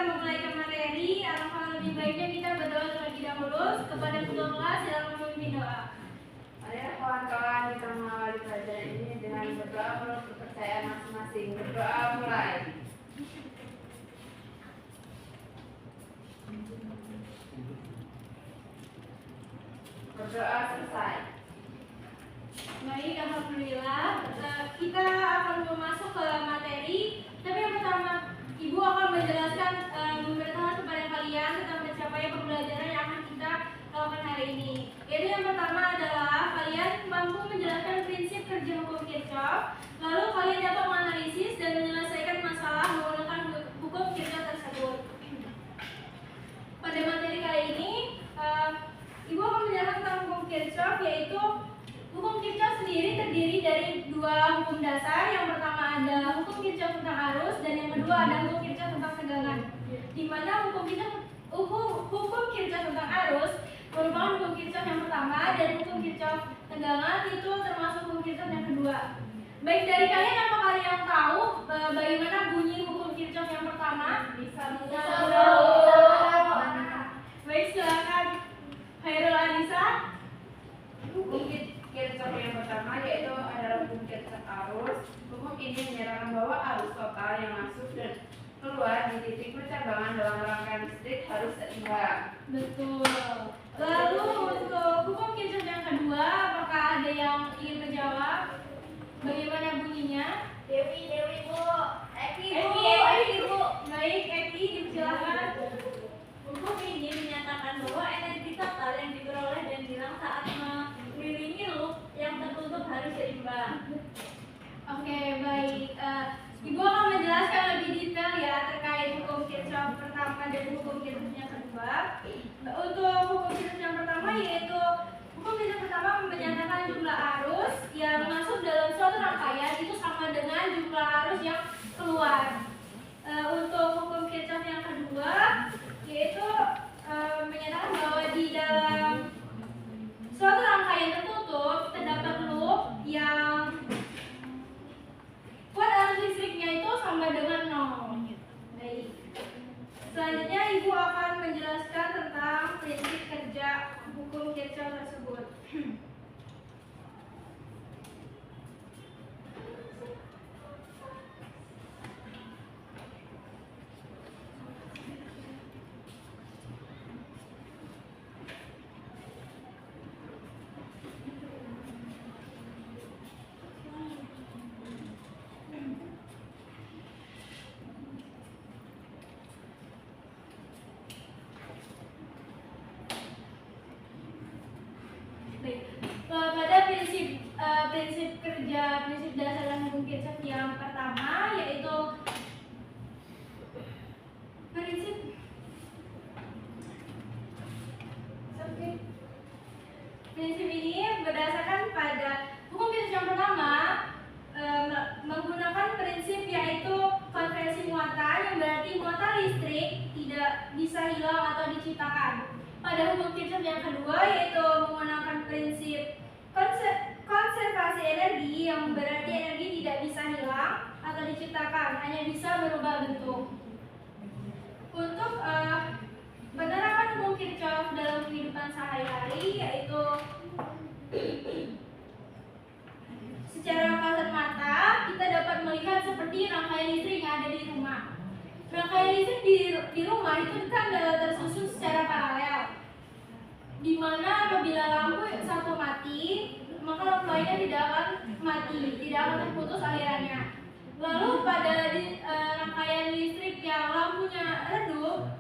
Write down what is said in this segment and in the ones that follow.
memulai ke materi, alangkah lebih baiknya kita berdoa terlebih dahulu. Kepada ketua kelas, silakan memimpin doa. Mari kawan-kawan kita mengawali pelajaran ini dengan berdoa menurut kepercayaan masing-masing. Berdoa mulai. Berdoa selesai. Baik, alhamdulillah. Kita akan masuk ke materi. Tapi yang pertama, Ibu akan menjelaskan memberitahukan kepada kalian tentang pencapaian pembelajaran yang akan kita lakukan hari ini. Yaitu yang pertama adalah kalian mampu menjelaskan prinsip kerja hukum Kirchhoff. Lalu kalian dapat menganalisis dan menyelesaikan masalah menggunakan hukum Kirchhoff tersebut. Pada materi kali ini, Ibu akan menjelaskan tentang hukum Kirchhoff, yaitu hukum Kirchhoff sendiri terdiri dari dua hukum dasar. Yang pertama ada hukum Kirchhoff tentang arus dan yang kedua ada hukum Kirchhoff tentang tegangan. Di mana hukum Kirchhoff tentang arus merupakan hukum Kirchhoff yang pertama dan hukum Kirchhoff tegangan itu termasuk hukum Kirchhoff yang kedua. Baik, dari kalian apa kalian tahu bagaimana bunyi hukum Kirchhoff yang pertama? Bisa. Baik, silakan Khairul Anissa. Hukum Kirchhoff yang pertama yaitu adalah hukum Kirchhoff arus. Hukum ini menyatakan bahwa arus total yang masuk dan keluar di titik percabangan dalam rangkaian listrik harus seimbang. Betul. Lalu untuk hukum Kirchhoff yang kedua, apakah ada yang ingin menjawab? Bagaimana bunyinya? Dewi Bu. Eki Bu. Baik, Eki, dipersilakan. Hukum ini menyatakan bahwa energi total yang diperoleh dan hilang saat mengelilingi loop yang tertutup harus seimbang. Oke, baik. Ibu akan menjelaskan lebih detail ya terkait hukum Kirchhoff pertama dan hukum Kirchhoff yang kedua. Untuk hukum Kirchhoff yang pertama yaitu hukum Kirchhoff pertama menyatakan jumlah arus yang masuk dalam suatu rangkaian itu sama dengan jumlah arus yang keluar. Untuk hukum Kirchhoff yang kedua yaitu menyatakan bahwa di dalam suatu rangkaian tertutup terdapat loop yang kuat arus listriknya itu sama dengan 0. Baik. Selanjutnya Ibu akan menjelaskan tentang prinsip kerja hukum Kirchhoff tersebut. Pada prinsip dasar dalam hukum Kirchhoff yang pertama yaitu prinsip ini berdasarkan pada hukum Kirchhoff yang pertama menggunakan prinsip yaitu konversi muatan, yang berarti muatan listrik tidak bisa hilang atau diciptakan. Pada hukum Kirchhoff yang kedua yaitu menggunakan prinsip konservasi energi, yang berarti energi tidak bisa hilang atau diciptakan, hanya bisa berubah bentuk. Untuk penerapan hukum Kirchhoff dalam kehidupan sehari-hari yaitu secara kasat mata kita dapat melihat seperti rangkaian listrik yang ada di rumah. Rangkaian listrik di rumah itu kan tersusun secara paralel, di mana apabila lampu satu mati maka lampu lainnya tidak akan mati, tidak akan terputus alirannya. Lalu pada rangkaian listrik yang lampunya redup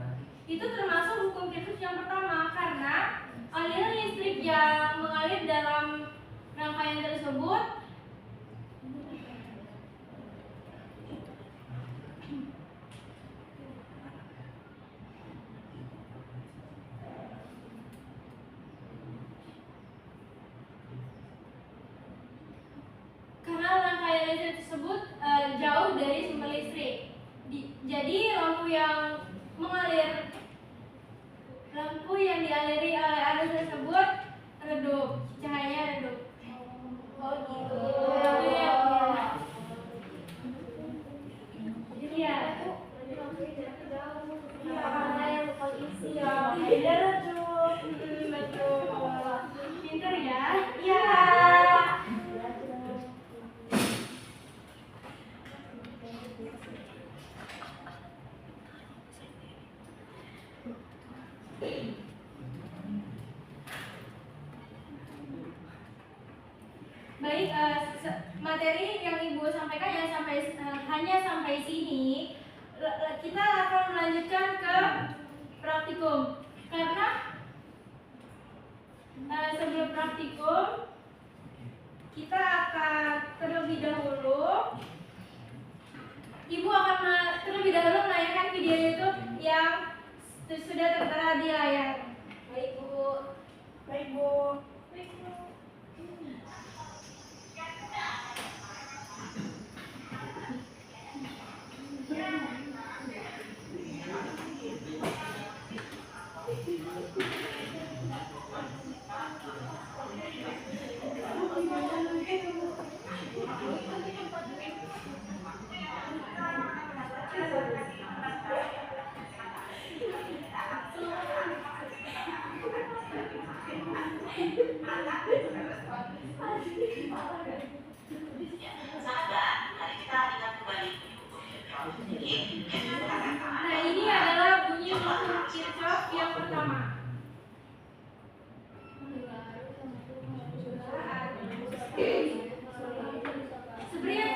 itu termasuk hukum Kirchhoff yang pertama, karena aliran listrik yang mengalir dalam rangkaian tersebut jauh dari sumber listrik. Jadi lampu yang dialiri oleh arus tersebut redup, cahayanya redup. Oh gitu. Iya. beda redup. Betul. Pinter ya? Iya. Baik, materi yang Ibu sampaikan hanya sampai sini. Kita akan melanjutkan ke praktikum. Karena sebelum praktikum kita akan terlebih dahulu menayangkan video YouTube yang sudah tertera di layar. Baik, Bu. Baik, Bu. Nah, ini adalah bunyi hukum Kirchhoff yang pertama.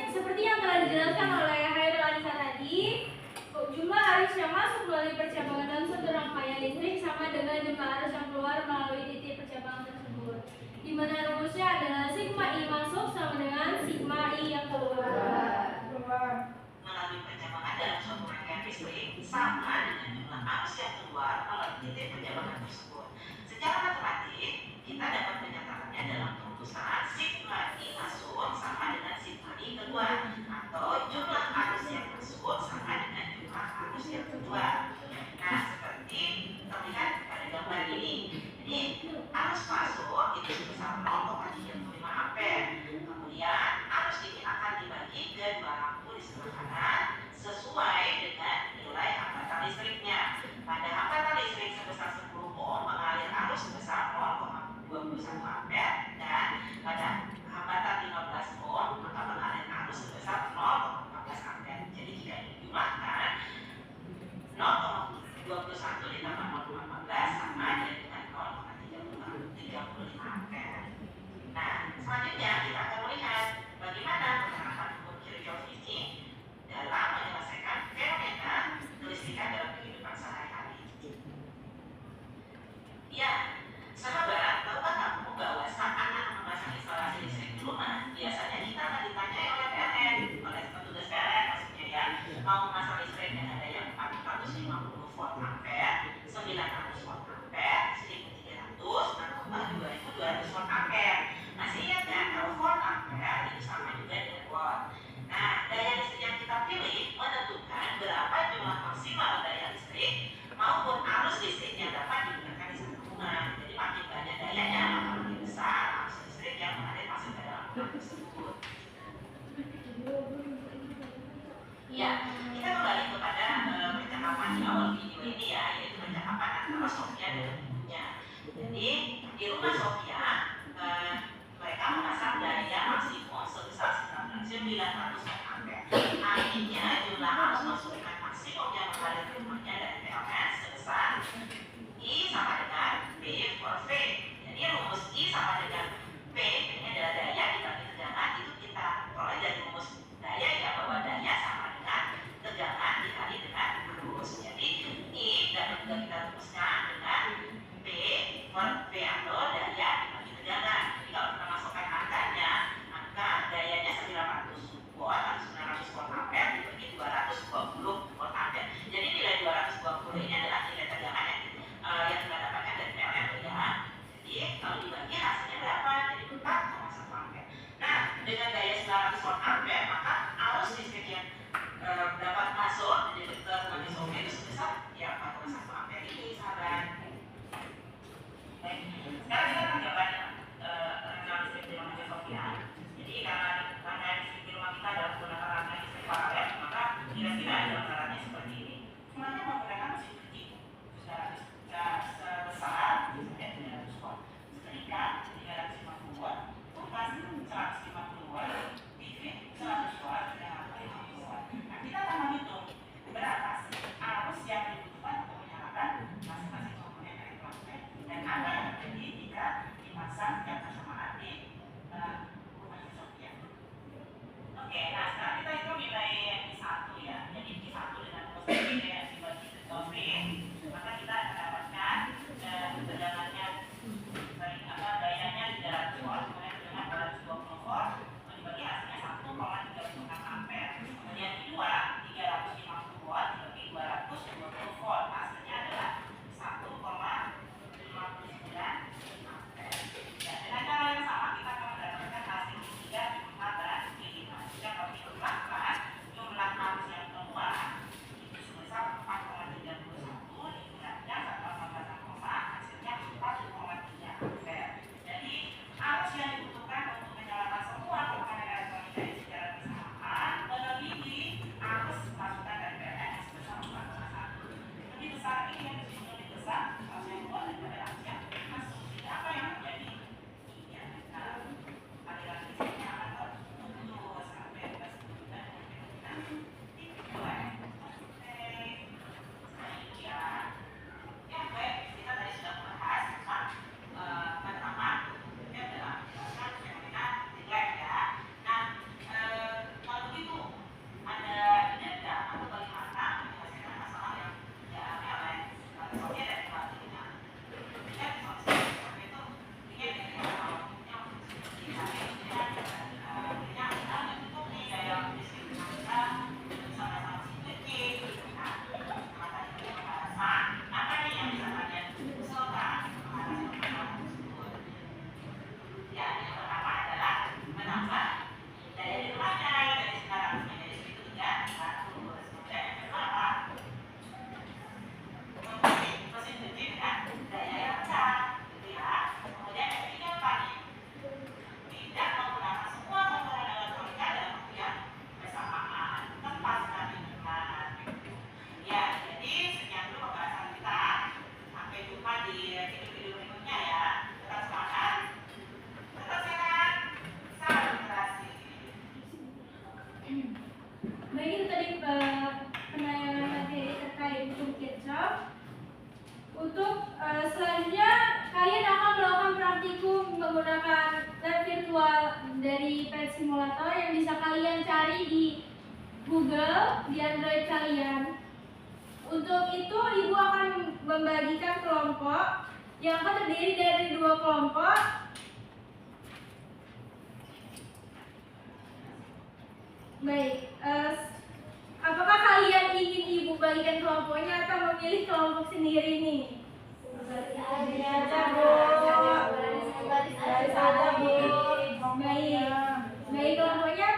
Seperti yang telah dijelaskan oleh Hairul Anissa tadi, jumlah arus yang masuk melalui percabangan dalam satu rangkaian listrik sama dengan jumlah arus yang keluar melalui titik percabangan tersebut. Di mana rumusnya adalah sigma I masuk sama dengan sigma I yang keluar. Melalui percabangan dalam suatu rangkaian listrik sama dengan jumlah arus yang keluar melalui titik percabangan tersebut. Secara matematik, kita dapat menyatakannya dalam perutusan sigma I masuk sama dengan sigma I keluar, atau jumlah arus yang masuk sama dengan jumlah arus yang keluar. Nah, seperti terlihat pada gambar ini. Jadi, arus masuk itu sebesar 0,35 ampere. Kemudian, arus ini akan dibagi ke dua lampu di sebelah kanan sesuai dengan nilai hambatan listriknya. Pada hambatan listrik sebesar 10 ohm mengalir arus sebesar 0,21 ampere, dan pada hambatan 15 ohm maka mengalir arus sebesar 0,14 ampere. Jadi jika ini dijumlahkan 0,21 ditambah 0,14 sama dengan 0,35 ampere. Nah, selanjutnya kita akan melihat bagaimana penerapan hukum Kirchhoff ini dalam menyelesaikan fenomena kelistrikan dalam kehidupan sehari-hari. Ya, sahabat, tahukah kamu bahwa saat anak memasang instalasi listrik di rumah, biasanya kita akan ditanyai oleh PLN, oleh petugas PLN maksudnya ya, mau memasang listrik dengan daya 450 volt ampere, 900 volt ampere, 1300 atau 2200 volt ampere. Masih ingat kan kalau volt ampere itu sama juga dengan watt. Nah, daya listrik yang kita pilih menentukan berapa jumlah maksimal daya listrik maupun arus listrik yang dapat digunakan di satu rumah. Jadi makin banyak dayanya, maka makin besar arus listrik yang mengalir masuk ke dalam rumah tersebut. Ya, kita kembali kepada percakapan di awal video ini ya, yaitu percakapan antara Sophia dan ibunya. Jadi di rumah Sophia, mereka memasang daya maksimum sebesar 900 volt ampere. Artinya jumlah arus masukan maksimum yang mengalir ke rumahnya dari PLN sebesar I sama dengan P per V. Jadi rumus I sama dengan P, ini adalah daya dibagi tegangan, itu kita peroleh dari rumus daya ya, bahwa daya sama dengan tegangan dikali dengan arus. Jadi I dapat juga kita rumuskan dengan P per V atau daya dibagi tegangan. Jadi kalau kita masukkan angkanya, maka dayanya 900 watt Selanjutnya kalian akan melakukan praktikum menggunakan lab virtual dari Pet Simulator yang bisa kalian cari di Google di Android kalian. Untuk itu ibu akan membagikan kelompok yang akan terdiri dari 2 kelompok. Baik, apakah kalian ingin ibu bagikan kelompoknya atau memilih kelompok sendiri nih? Baris aja, Bu. Baik kelompoknya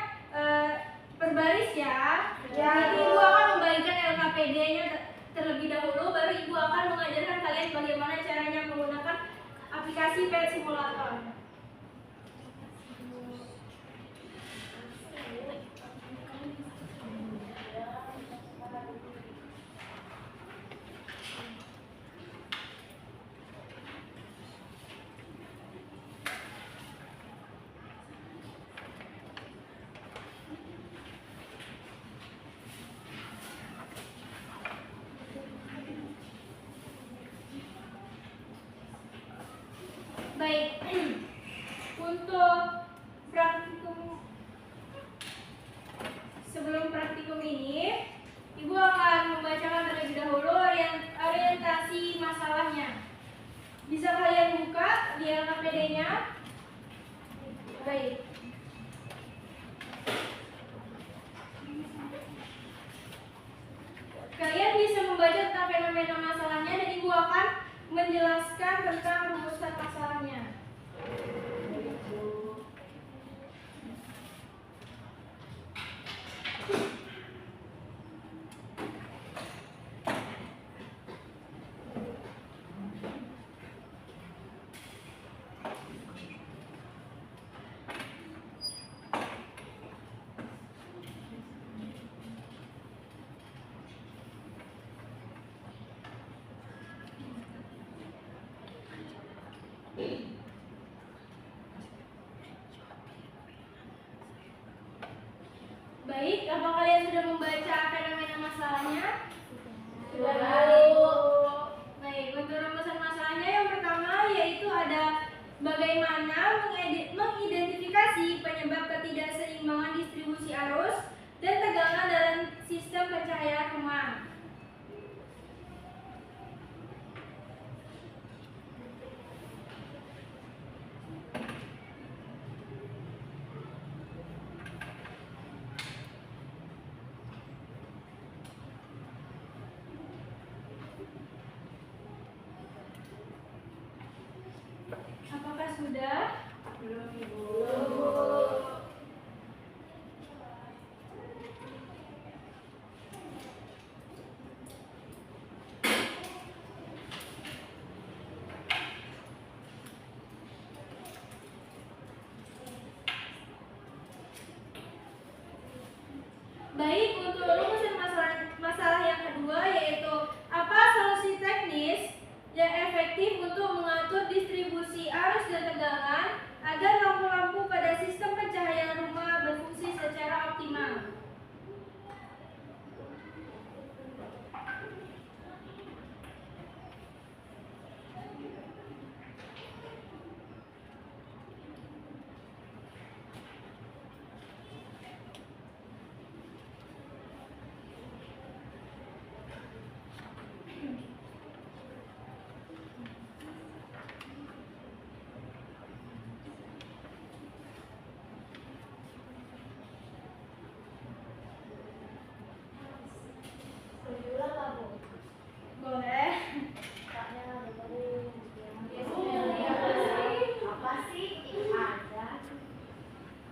berbaris ya. Nanti ibu akan membagikan LKPD-nya terlebih dahulu, baru ibu akan mengajarkan kalian bagaimana caranya menggunakan aplikasi Pet Simulator. Baik, untuk praktikum, sebelum praktikum ini, ibu akan membacakan terlebih dahulu orientasi masalahnya. Bisa kalian buka di LKPD-nya. Baik. Kalian bisa membaca tentang fenomena masalahnya dan ibu akan menjelaskan tentang rumusan masalahnya. Baik, apa kalian sudah membaca fenomena masalahnya? Sudah. Baik, untuk rumusan masalahnya yang pertama yaitu ada bagaimana mengidentifikasi penyebab ketidakseimbangan distribusi arus dan tegangan dalam sistem pencahayaan rumah. Apakah sudah? Belum. Baik, untuk rumusan masalah yang kedua yaitu apa solusi teknis yang efektif untuk mengatur distribusi arus dan tegangan agar lampu-lampu pada sistem pencahayaan rumah berfungsi secara optimal. Boleh.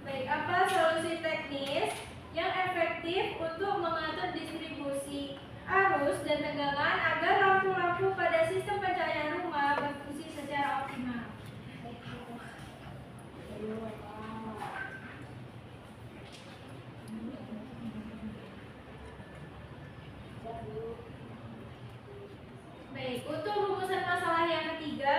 Baik, apa solusi teknis yang efektif untuk mengatur distribusi arus dan tegangan agar lampu-lampu pada sistem pencahayaan rumah berfungsi secara optimal? Baik, untuk rumusan masalah yang ketiga,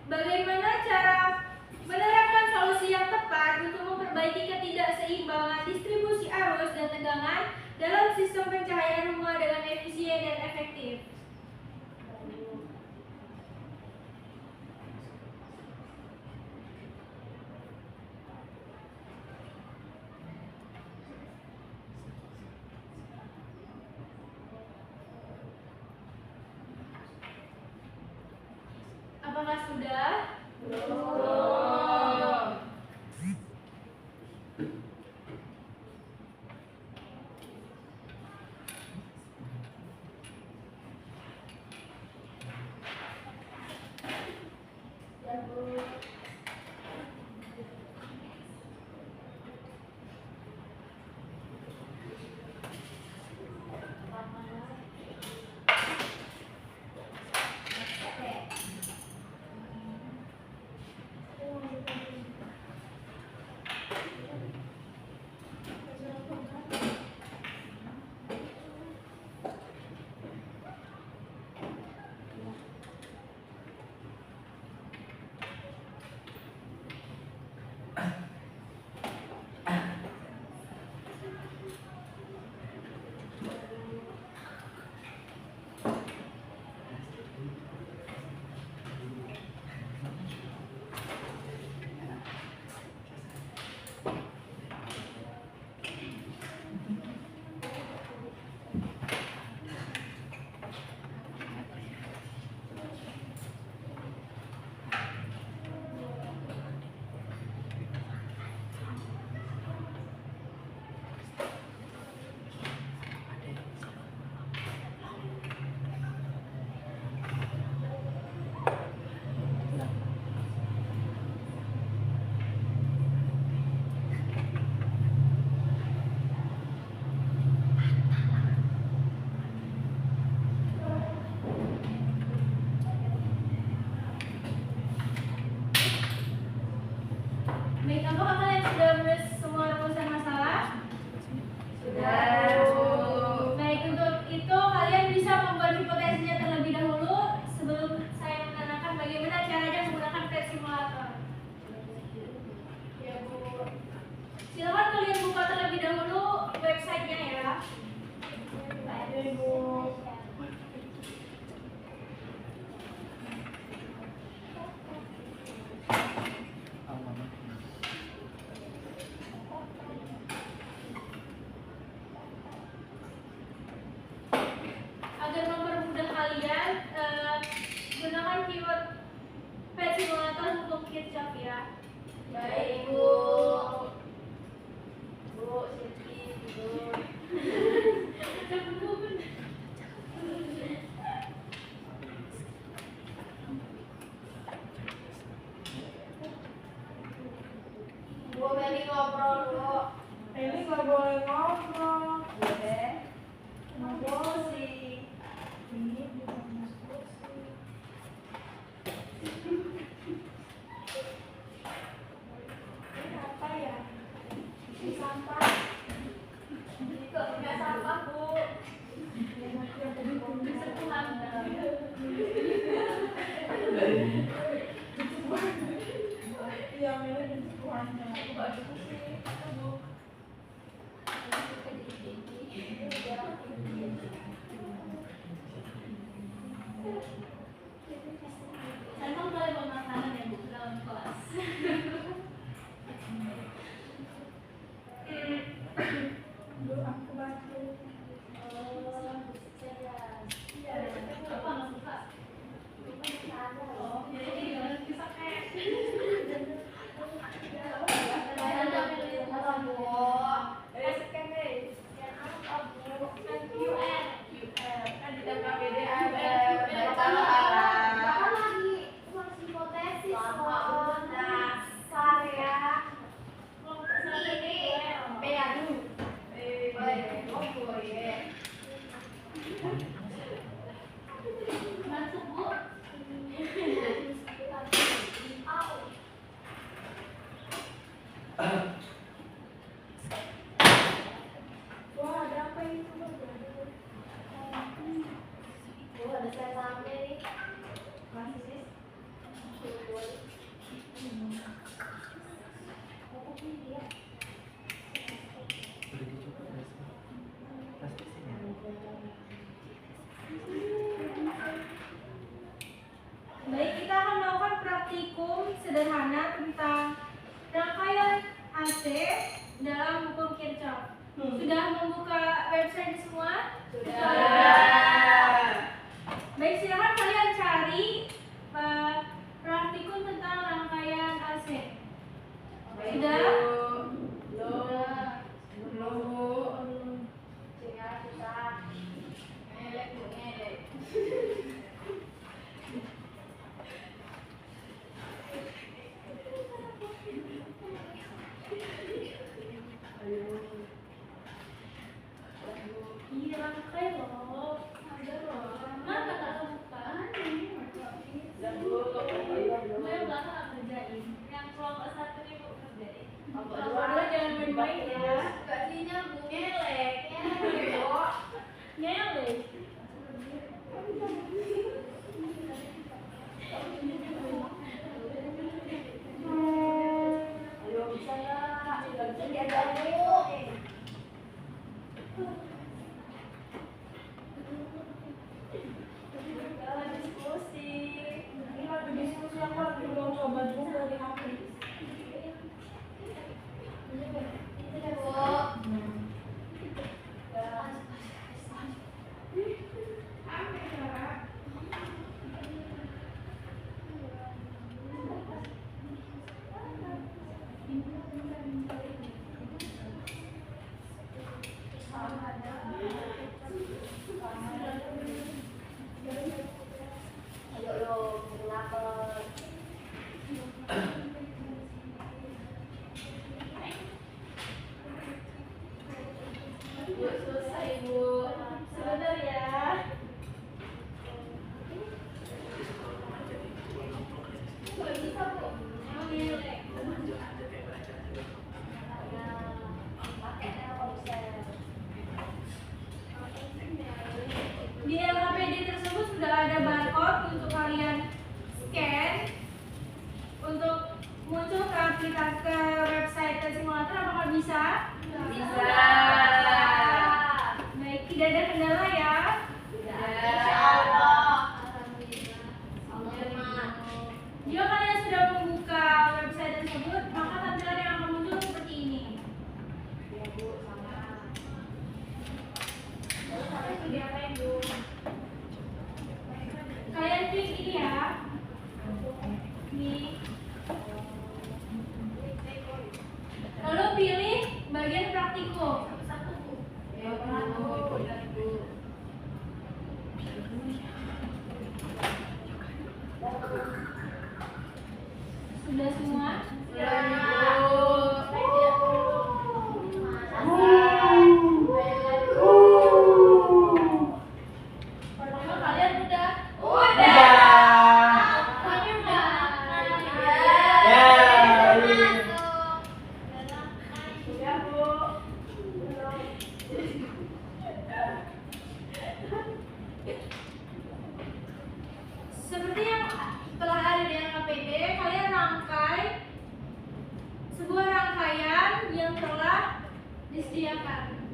bagaimana cara menerapkan solusi yang tepat untuk memperbaiki ketidakseimbangan distribusi arus dan tegangan dalam sistem pencahayaan rumah dengan efisien dan efektif? Apakah sudah? Belum. Baik, apakah kalian sudah menulis semua rumusan masalah? Sudah. Baik, untuk itu kalian bisa membuat hipotesisnya terlebih dahulu sebelum saya menerangkan bagaimana caranya menggunakan PET simulator. Ya, Bu. Silakan kalian buka terlebih dahulu websitenya ya. Baik, Bu. Agar mempermudah kalian, gunakan keyword PET simulator untuk Kirchhoff ya. Baik, Bu. Bu, Siti, Bu. Bu, Meli ngobrol, Bu. Ini nggak boleh ngobrol. Boleh. Ngobrol sih. Ini apa ya? Ini sampah. Ini kok punya sampah, Bu. Sentuhan. Yang ini semuanya. Emang boleh bawa makanan ya, Bu, ke dalam kelas? Bu, aku bantu. Apa nggak suka? Oh, jadi gimana bisa kayak? Kan di dalam KBD ada baca arah. Masuk, Bu. Wah, ada apa itu? Bu, ada saya sampai nih. Masih, Sis. Baik, kita akan melakukan praktikum sederhana tentang rangkaian AC dalam hukum Kirchhoff. Sudah membuka website semua? Sudah. Baik, silakan kalian cari ada barcode untuk kalian scan untuk muncul ke aplikasi ke website tes simulator. Apakah bisa? Bisa. Baik, tidak ada kendala ya. Jika kalian sudah membuka website tersebut, maka tampilan yang akan muncul seperti ini. Kalian klik ini ya. Lalu pilih bagian praktikum. Sudah semua? Emang kalian udah? Kami udah. Seperti yang telah ada di LKPD, kalian rangkai sebuah rangkaian yang telah disediakan.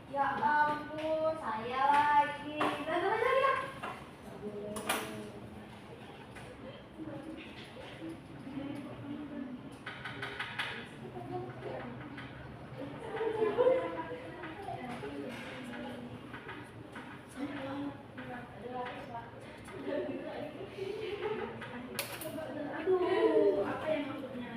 Ya ampun, saya lagi. Aduh, apa yang maksudnya?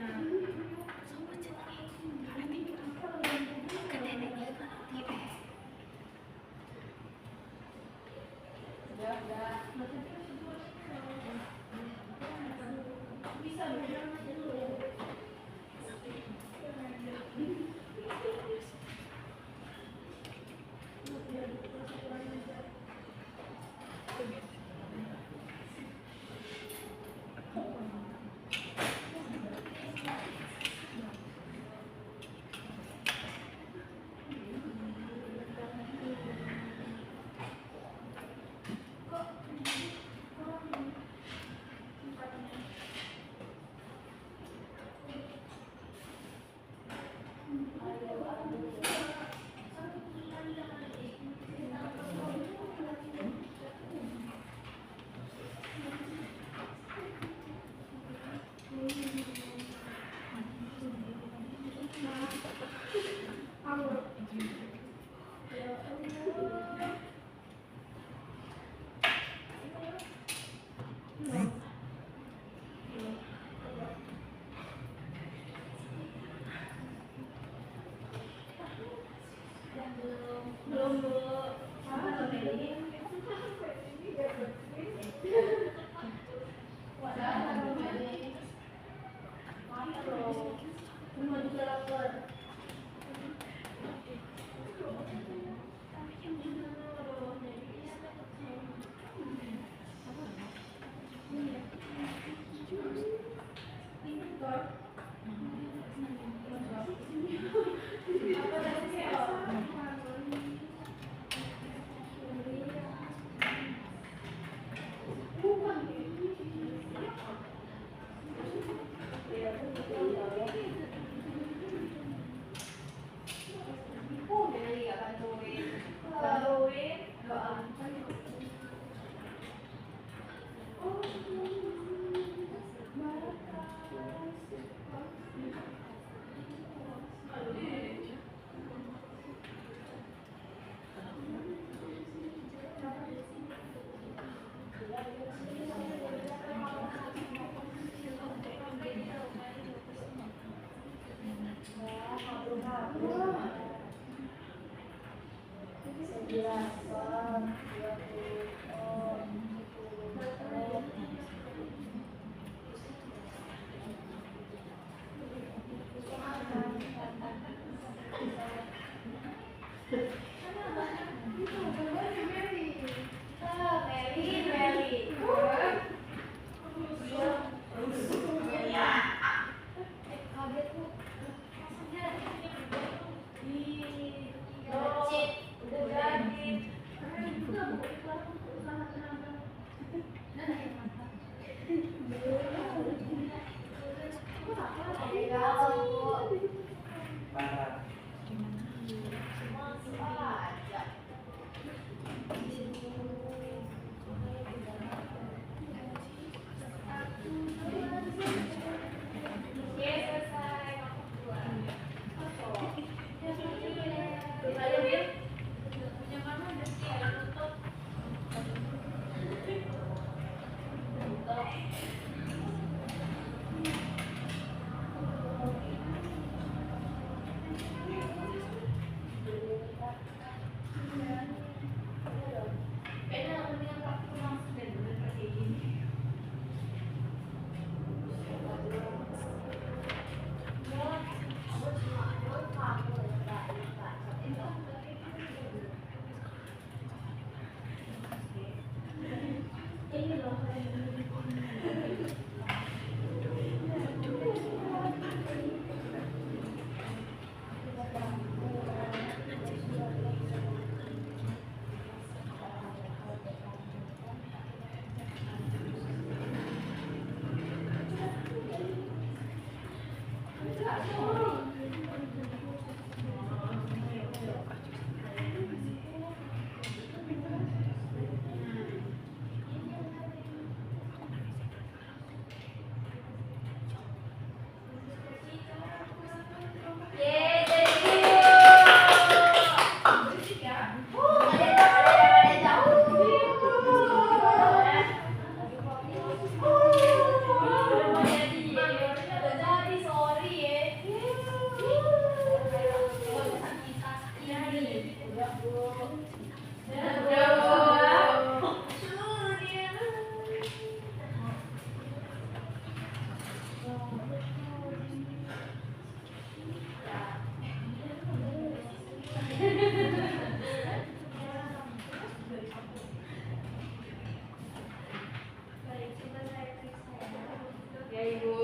Ibu.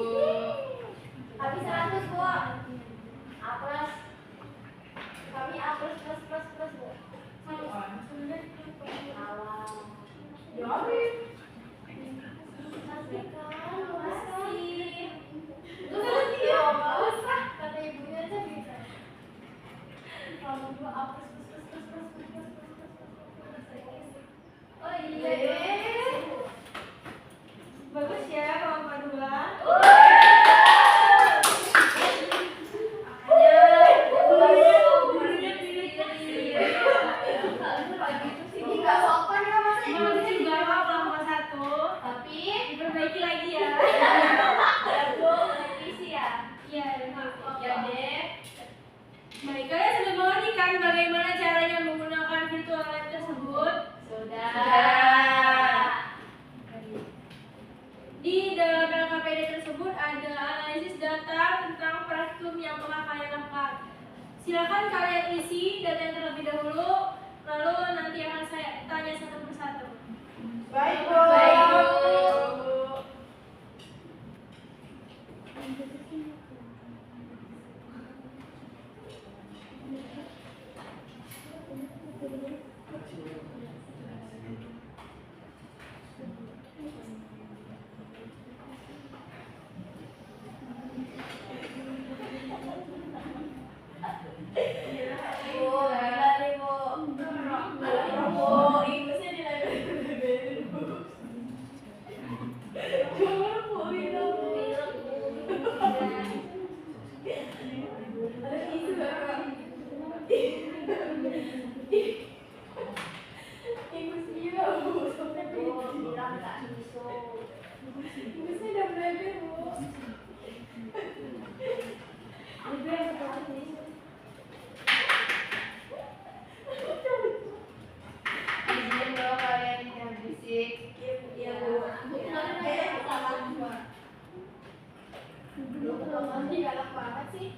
Habis 100 Bu. A plus. Kami A plus Bu. Salah. Jawabin. Kasih kan, makasih. Nggak usah. Kata ibunya aja bisa. Kalau gua A plus. Oh iya. Bagus ya kelompok 2. Nggak sopan ya Mas. Bagusnya juga apa kelompok 1. Tapi Diperbaiki lagi ya. jago revisi ya. Iya. Ya deh. Baik, kalian sudah mengerti kan bagaimana caranya menggunakan virtual lab tersebut? Sudah. Di dalam LKPD tersebut ada analisis data tentang praktikum yang telah kalian lakukan. Silakan kalian isi data yang terlebih dahulu, lalu nanti akan saya tanya satu persatu. Baik, Bu. Baik, Bu. Izin dong kalian yang berisik. Iya, Bu. Galak banget sih.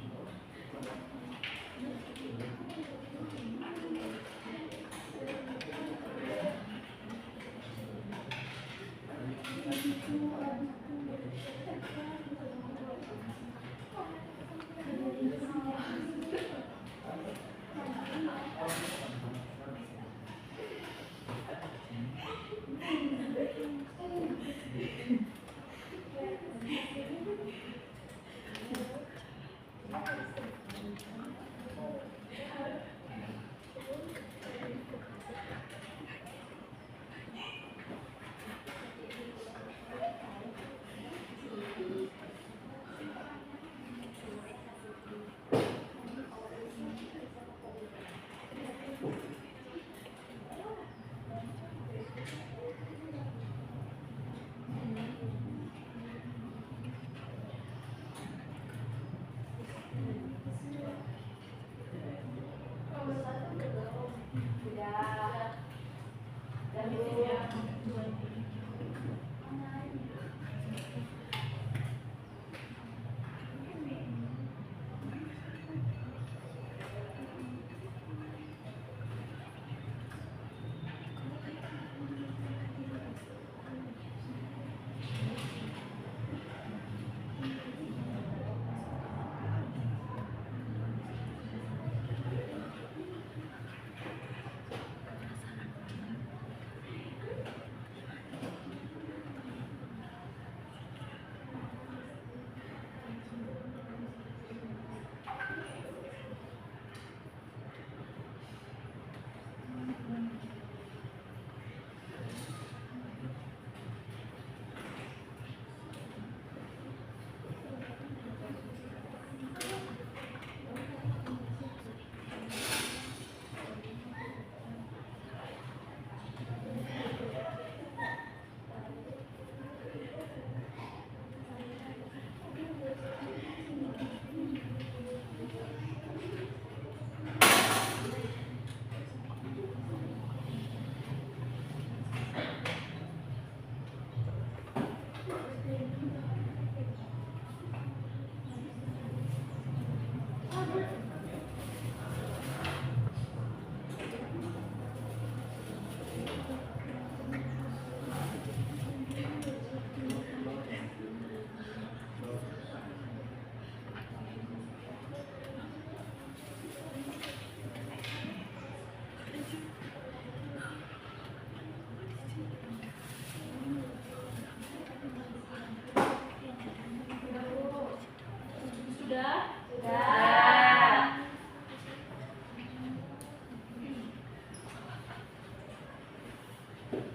Baik,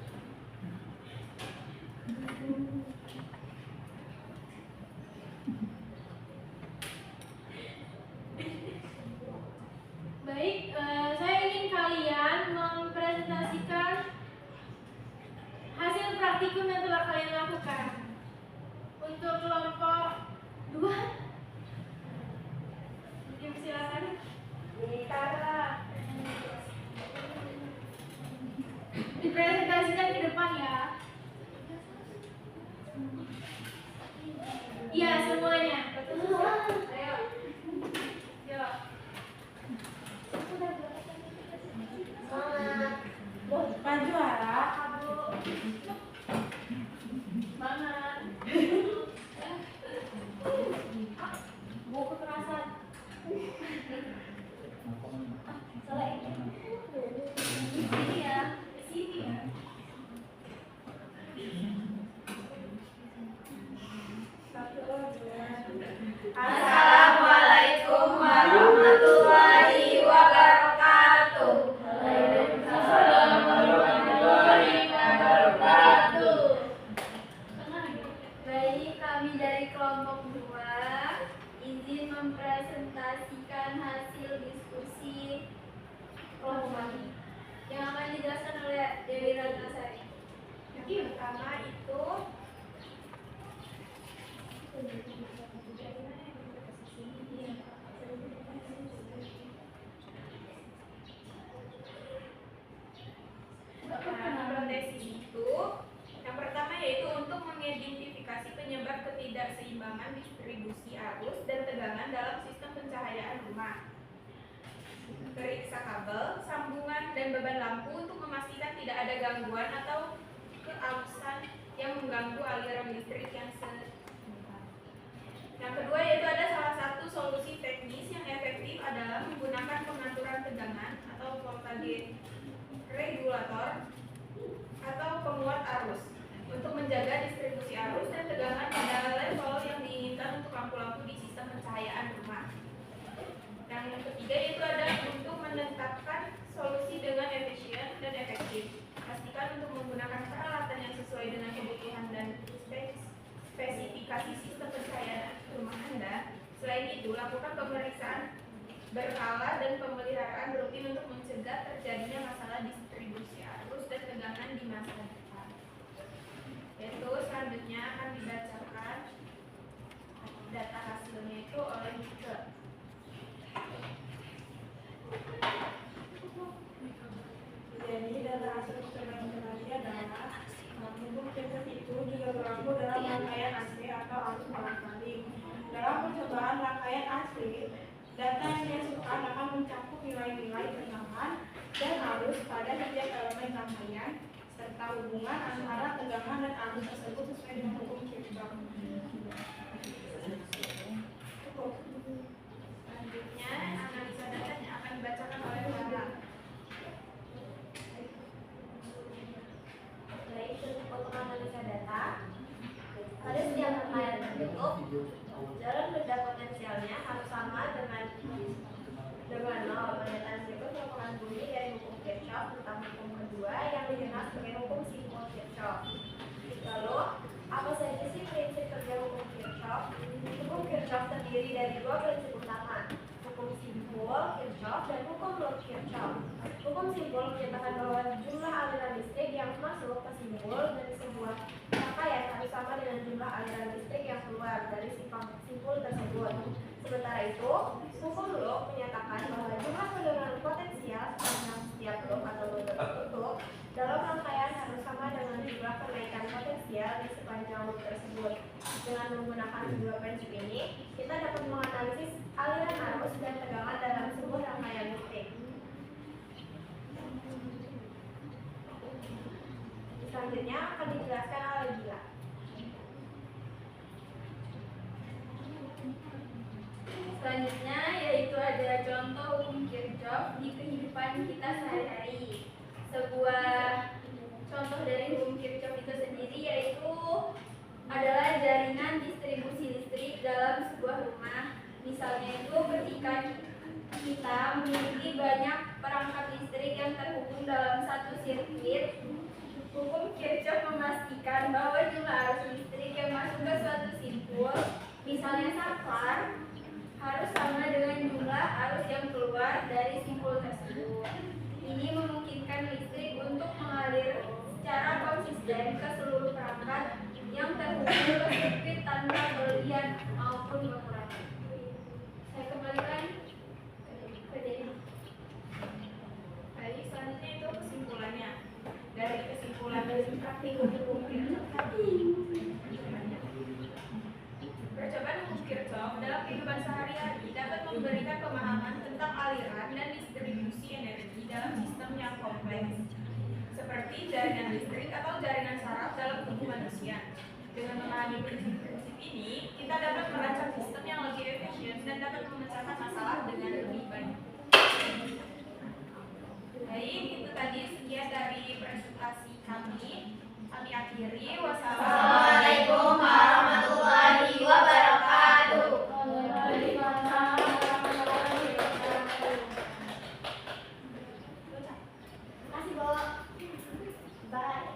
saya ingin kalian mempresentasikan hasil praktikum yang telah kalian lakukan. Untuk kelompok 2, silakan. Tara. Dipresentasikan ke depan ya. Iya, semuanya. Ayo. Yuk. Pak juara. Semangat. Bu kekerasan. Salah ini. Sini ya. Sini ya. Assalamualaikum warahmatullahi wabarakatuh. Baik, kami dari kelompok 2 izin mempresentasikan hasil diskusi kelompok kami yang akan dijelaskan oleh Dewi Ratnasari. Yang pertama itu Protesis itu yang pertama yaitu untuk mengidentifikasi penyebab ketidakseimbangan distribusi arus dan tegangan dalam sistem pencahayaan rumah. Periksa kabel, sambungan, dan beban lampu untuk memastikan tidak ada gangguan atau keausan yang mengganggu aliran listrik yang seimbang. Yang kedua yaitu ada salah satu solusi teknis yang efektif adalah menggunakan pengaturan tegangan atau voltage regulator atau penguat arus untuk menjaga distribusi arus dan tegangan pada level yang diinginkan untuk lampu-lampu di sistem pencahayaan rumah. Yang ketiga yaitu ada untuk menetapkan solusi dengan efisien dan efektif. Pastikan untuk menggunakan peralatan yang sesuai dengan kebutuhan dan spesifikasi sistem pencahayaan rumah Anda. Selain itu, lakukan pemeriksaan berkala dan pemeliharaan rutin untuk mencegah terjadinya masalah distribusi arus dan tegangan di masa depan. Yaitu selanjutnya akan dibacakan data hasilnya itu oleh Mika. Jadi data hasil eksperimentasi adalah hukum Kirchhoff itu juga berlaku dalam rangkaian AC atau arus bolak-balik. Dalam percobaan rangkaian AC, data yang dihasilkan akan mencakup nilai-nilai tegangan dan arus pada setiap elemen rangkaian serta hubungan antara tegangan dan arus tersebut sesuai dengan hukum Kirchhoff. Selanjutnya, analisa data yang akan dibacakan oleh Lara. Baik, untuk analisa data, pada setiap rangkaian terbentuk, jalan benda potensialnya harus sama dengan nol. Pernyataan tersebut merupakan bunyi dari hukum Kirchhoff tentang hukum kedua yang dikenal sebagai hukum simpul Kirchhoff. Lalu, apa saja sih prinsip kerja hukum Kirchhoff? Hukum Kirchhoff terdiri dari dua prinsip utama, hukum simpul Kirchhoff dan hukum Lorentz Kirchhoff. Hukum simpul menyatakan bahwa jumlah aliran listrik yang masuk ke simpul dari sebuah rangkaian harus sama dengan jumlah aliran listrik yang keluar dari simpul tersebut. Sementara itu, hukum Lorentz menyatakan bahwa jumlah pendorongan potensial sepanjang setiap loop atau loop tertutup dalam rangkaian harus sama dengan jumlah kenaikan potensial di sepanjang loop tersebut. Dengan menggunakan kedua prinsip ini, kita dapat menganalisis aliran arus dan tegangan dalam sebuah rangkaian listrik. Selanjutnya akan dijelaskan oleh Gila. Selanjutnya yaitu ada contoh hukum Kirchhoff di kehidupan kita sehari-hari. Sebuah contoh dari hukum Kirchhoff itu sendiri yaitu adalah jaringan distribusi listrik dalam sebuah rumah. Misalnya itu ketika kita memiliki banyak perangkat listrik yang terhubung dalam satu sirkuit, memastikan bahwa jumlah arus listrik yang masuk ke suatu simpul, misalnya saklar, harus sama dengan jumlah arus yang keluar dari simpul tersebut. Ini memungkinkan listrik untuk mengalir secara konsisten ke seluruh perangkat yang terhubung ke sirkuit tanpa berlian maupun kekurangan. Saya kembalikan ke Dewi. Baik, selanjutnya itu kesimpulannya. Dari kesimpulan dari praktikum hukum Kirchhoff tadi, percobaan hukum Kirchhoff dalam kehidupan sehari-hari dapat memberikan pemahaman tentang aliran dan distribusi energi dalam sistem yang kompleks, seperti jaringan listrik atau jaringan saraf dalam tubuh manusia. Dengan memahami prinsip-prinsip ini, kita dapat merancang sistem yang lebih efisien dan dapat memecahkan masalah dengan lebih baik. Baik, itu tadi sekian dari presentasi kami. Kami akhiri. Assalamualaikum warahmatullahi wabarakatuh. Makasih, Bo. Bye.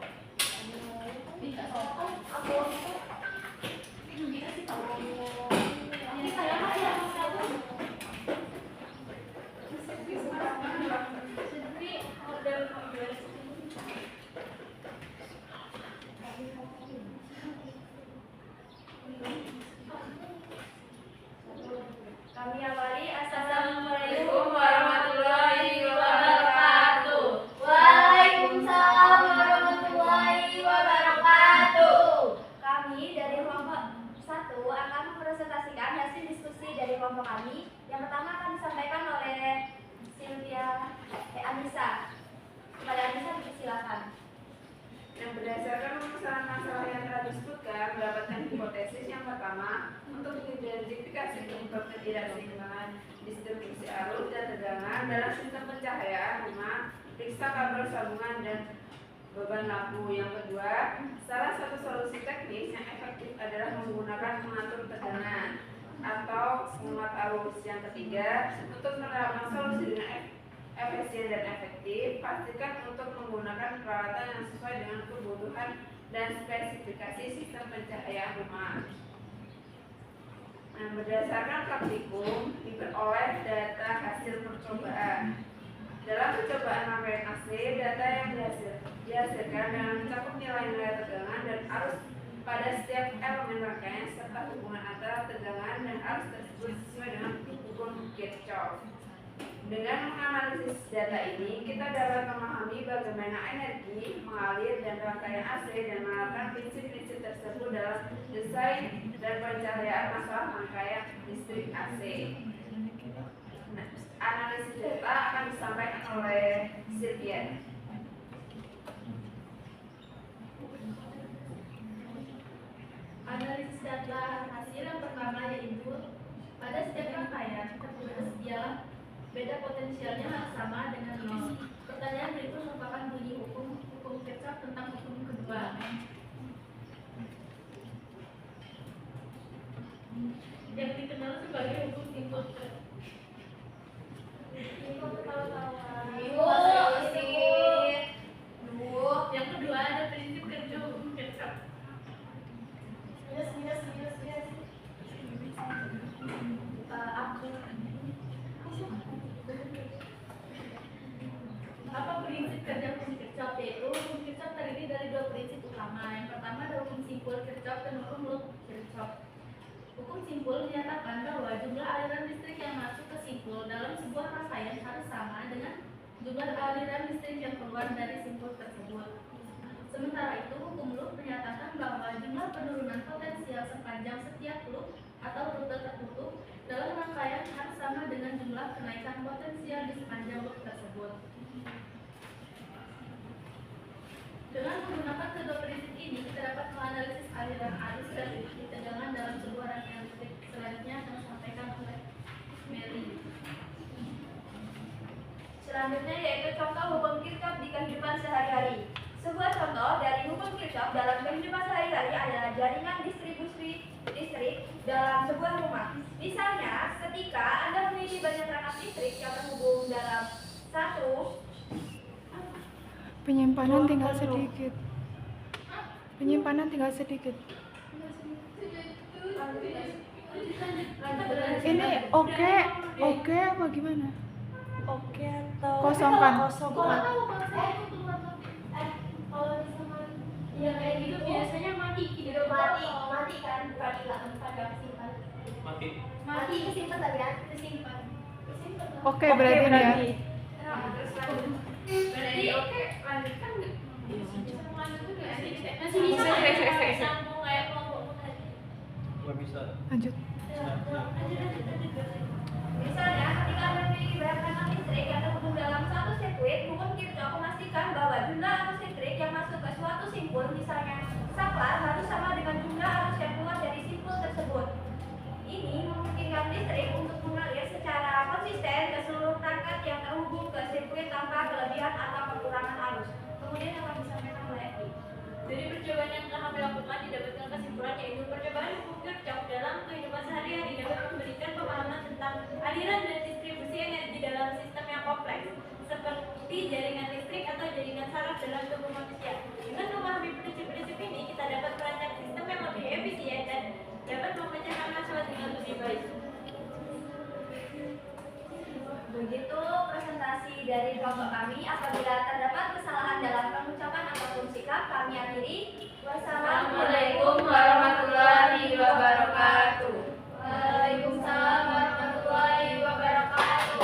Kami awali. Assalamualaikum warahmatullahi wabarakatuh. Waalaikumsalam warahmatullahi wabarakatuh. Kami dari kelompok 1 akan mempresentasikan hasil diskusi dari kelompok kami. Yang pertama akan disampaikan oleh Anissa. Kepada Anissa dipersilakan. Yang berdasarkan permasalahan masalah yang telah disebutkan, mendapatkan hipotesis yang pertama untuk mengidentifikasi penyebab ketidakseimbangan distribusi arus dan tegangan dalam sistem pencahayaan rumah, periksa kabel sambungan dan beban lampu. Yang kedua, salah satu solusi teknis yang efektif adalah menggunakan pengatur tegangan atau penguat arus. Yang ketiga, untuk menerapkan solusi dengan efisien dan efektif, pastikan untuk menggunakan peralatan yang sesuai dengan kebutuhan dan spesifikasi sistem pencahayaan rumah. Nah, berdasarkan praktikum diperoleh data hasil percobaan. Dalam percobaan rangkaian AC, data yang dihasilkan dengan mencakup nilai-nilai tegangan dan arus pada setiap elemen rangkaian serta hubungan antara tegangan dan arus tersebut sesuai dengan hukum Kirchhoff. Dengan menganalisis data ini, kita dapat memahami bagaimana energi mengalir dan rangkaian AC dan menerapkan prinsip-prinsip tersebut dalam desain dan pencahayaan masalah rangkaian listrik AC. Nah, analisis data akan disampaikan oleh Sylvia. Analisis data hasil yang pertama yaitu pada setiap rangkaian tersedialah beda potensialnya harus sama dengan nol. Pertanyaan berikut merupakan bunyi hukum Kirchhoff tentang hukum kedua. Yang dikenal sebagai hukum simpul. Yang kedua ada prinsip kerja hukum Kirchhoff. Apa prinsip kerja hukum Kirchhoff? Yaitu hukum Kirchhoff terdiri dari dua prinsip utama. Yang pertama ada hukum simpul Kirchhoff dan hukum loop Kirchhoff. Hukum simpul menyatakan bahwa jumlah aliran listrik yang masuk ke simpul dalam sebuah rangkaian harus sama dengan jumlah aliran listrik yang keluar dari simpul tersebut. Sementara itu, hukum loop menyatakan bahwa jumlah penurunan potensial sepanjang setiap loop atau rute tertutup dalam rangkaian harus sama dengan jumlah kenaikan potensial di sepanjang loop tersebut. Dengan menggunakan kedua prinsip ini, kita dapat menganalisis aliran arus dan tegangan dalam sebuah rangkaian listrik. Selanjutnya akan disampaikan oleh Mary. Selanjutnya yaitu contoh hukum Kirchhoff di kehidupan sehari-hari. Sebuah contoh dari hukum Kirchhoff dalam kehidupan sehari-hari adalah jaringan distribusi listrik dalam sebuah rumah. Misalnya, ketika Anda memiliki banyak perangkat listrik yang terhubung dalam satu Penyimpanan tinggal sedikit. Penyimpanan tinggal sedikit. Ini oke apa gimana? Oke atau Kosongkan. kosongkan? Kalau misalkan Ya kayak gitu biasanya mati hidup mati kan, bukan hilang, bukan gak kesimpan. Mati kesimpan tapi kan kesimpan. Oke, berarti ini ya. Terus lanjut. Berarti oke, lanjutkan nggak? Lanjut tuh nggak sih? masih bisa kayak sambung kayak kelompok tadi. Lanjut. Misalnya, ketika Anda memiliki banyak tenaga listrik yang terhubung dalam satu sirkuit, hukum Kirchhoff memastikan bahwa jumlah arus listrik yang masuk ke suatu simpul, misalnya saklar, harus sama dengan jumlah arus yang keluar dari simpul tersebut. Ini memungkinkan listrik untuk mengalir secara konsisten ke seluruh perangkat yang terhubung ke sirkuit tanpa kelebihan atau kekurangan arus. Kemudian yang kami sampaikan oleh Eki. Dari percobaan yang telah kami lakukan didapatkan kesimpulan yaitu percobaan hukum Kirchhoff dalam kehidupan sehari-hari dapat memberikan pemahaman tentang aliran dan distribusi energi dalam sistem yang kompleks seperti jaringan listrik atau jaringan saraf dalam tubuh manusia. Dengan memahami prinsip-prinsip ini, kita dapat merancang sistem yang lebih efisien dan dapat memecahkan masalah dengan lebih baik. Begitu presentasi dari kelompok kami. Apabila terdapat kesalahan dalam pengucapan ataupun sikap, kami akhiri. Wassalamualaikum warahmatullahi wabarakatuh. Waalaikumsalam warahmatullahi wabarakatuh.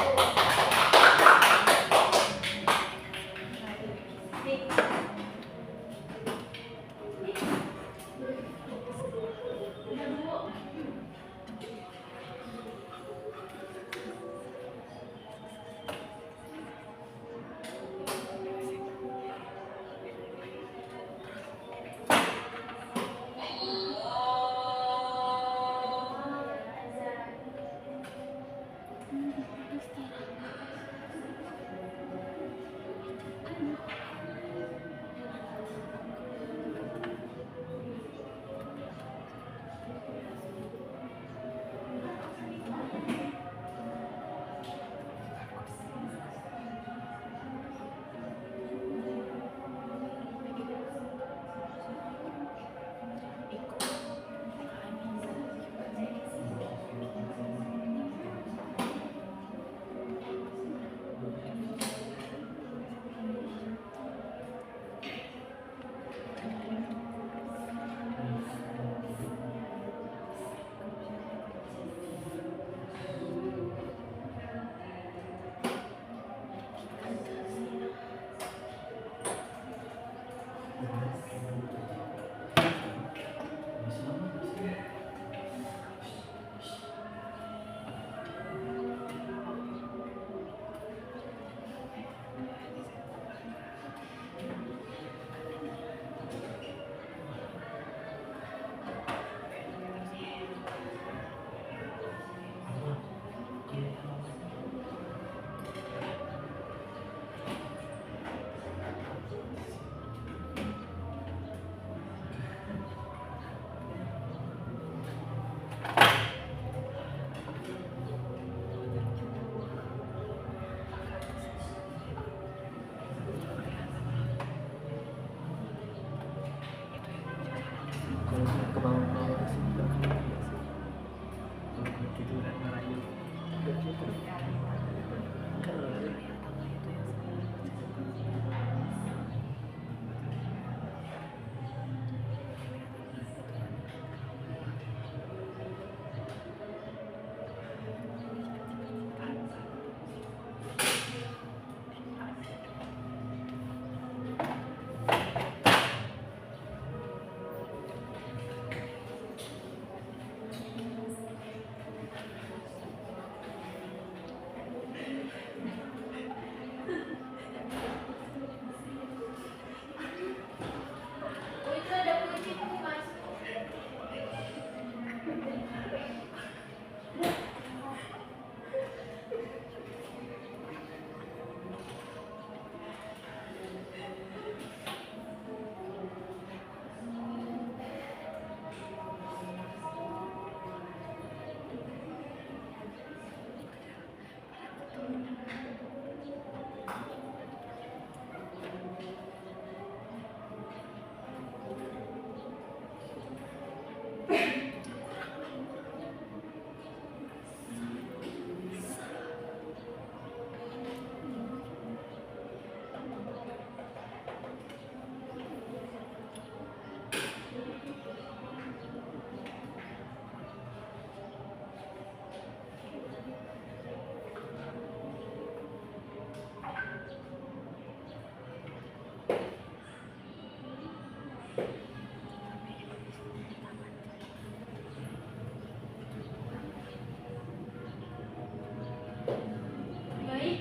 Baik,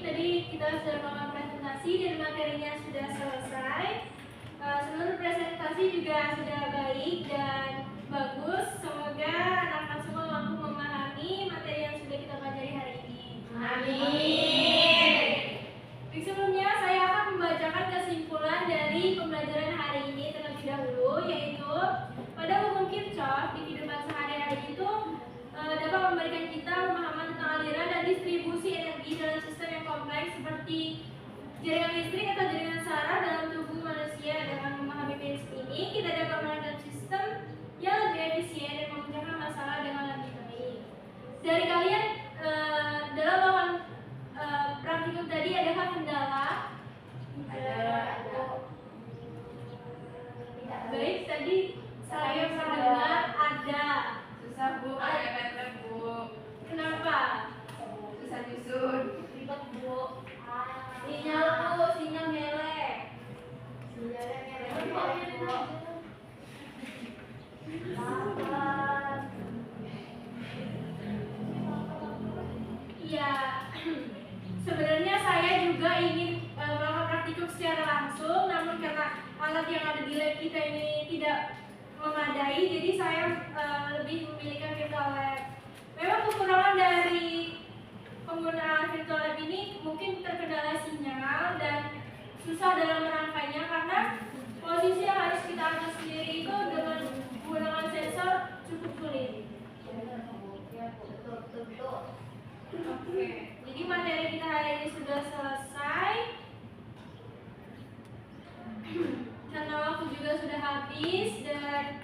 tadi kita sudah melakukan presentasi dan materinya sudah selesai. Seluruh presentasi juga sudah baik dan bagus. Semoga anak-anak semua mampu memahami materi yang sudah kita pelajari hari ini. Amin. Baik, sebelumnya saya akan membacakan kesimpulan dari pembelajaran hari ini terlebih dahulu, yaitu pada hukum Kirchhoff di kehidupan sehari-hari itu dapat memberikan kita pemahaman tentang aliran dan distribusi energi dalam sistem yang kompleks seperti jaringan listrik atau jaringan saraf dalam tubuh manusia. Dengan memahami prinsip ini, kita dapat melakukan sistem yang lebih efisien dan memecahkan masalah dengan lebih baik. Dari kalian dalam melakukan praktikum tadi, adakah kendala? Baik, tadi saya mendengar ada. Susah Bu, pakai meter Bu. Kenapa? Susah nyusun. Ribet Bu. Sinyal Bu, sinyal melek. Iya, sebenarnya saya juga ingin melakukan praktikum secara langsung, namun karena alat yang ada di lab kita ini tidak memadai, jadi saya lebih memilihkan virtual lab. Memang kekurangan dari penggunaan virtual lab ini mungkin terkendala sinyal dan susah dalam merangkainya karena posisi yang harus kita atur sendiri itu dengan menggunakan sensor cukup sulit. Oke, jadi materi kita hari ini sudah selesai. Karena waktu juga sudah habis dan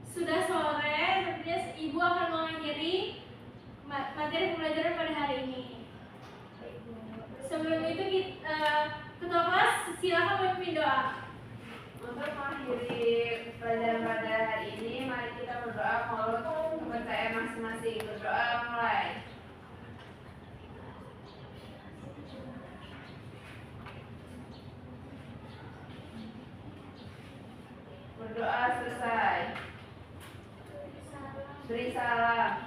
sudah sore, tentunya Ibu akan mengakhiri materi pembelajaran pada hari ini. Sebelum itu ketua kelas silakan memimpin doa. Untuk mengakhiri pelajaran pada hari ini, mari kita berdoa menurut kepercayaan masing-masing. Berdoa mulai. Berdoa selesai. Beri salam.